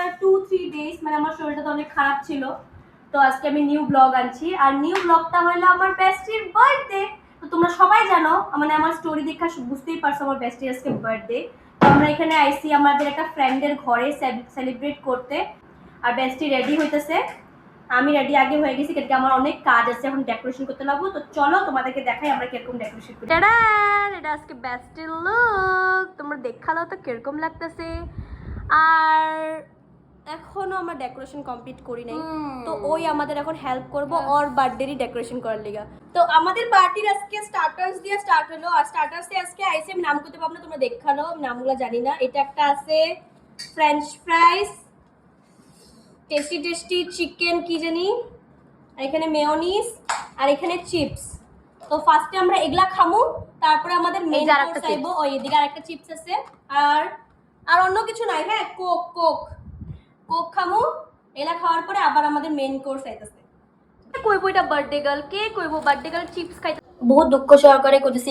After 2-3 days, মানে আমার শরীরটা তো অনেক খারাপ ছিল, তো আজকে আমি নিউ ব্লগ আনছি। আর নিউ ব্লগটা হলো আমার বেস্টির বার্থডে। তো তোমরা সবাই জানো, মানে আমার স্টোরি দেখা বুঝতেই পারছো আমার বেস্টির আজকে বার্থডে। তো আমরা এখানে আইসি আমাদের একটা ফ্রেন্ডের ঘরে সেলিব্রেট করতে। আর বেস্টি রেডি হইতেছে, আমি রেডি আগে হয়ে গেছি, কিন্তু আমার অনেক কাজ আছে, এখন ডেকোরেশন করতে লাগবো। তো চলো তোমাদেরকে দেখাই আমরা কিরকম ডেকোরেশন করি। এটা আজকে বেস্টির লুক, তোমরা দেখালো তো কিরকম লাগতেছে। আর এখনো আমরা ডেকোরেশন কমপ্লিট করি নাই, তো ওই আমাদের এখন হেল্প করবো ওর বার্থডেরই ডেকোরেশন করার লিগা। তো আমাদের পার্টির আজকে স্টার্টার্স দিয়ে স্টার্ট হলো। আর স্টার্টার্সে আজকে আইসে, আমি নাম করতে পারবো না, তোমরা দেখালো, নামগুলো জানি না। এটা একটা আছে French fries, tasty tasty chicken কি জানি, আর এখানে মেয়োনিজ, আর এখানে চিপস। তো ফার্স্টে আমরা এগুলা খামু, তারপরে আমাদের মেইন কোর্স আইবো। ওই এদিকে আরেকটা চিপস আছে, আর আর অন্য কিছু নাই। হ্যাঁ, কোক কোক কোক খামু। এলা খাওয়ার পরে আবার আমাদের মেইন কোর্স আইতাছে। কইবো এটা বার্থডে গার্ল, কে কইবো বার্থডে গার্ল চিপস খাইতে। বহুত দুঃখ সহকারে কইতেছি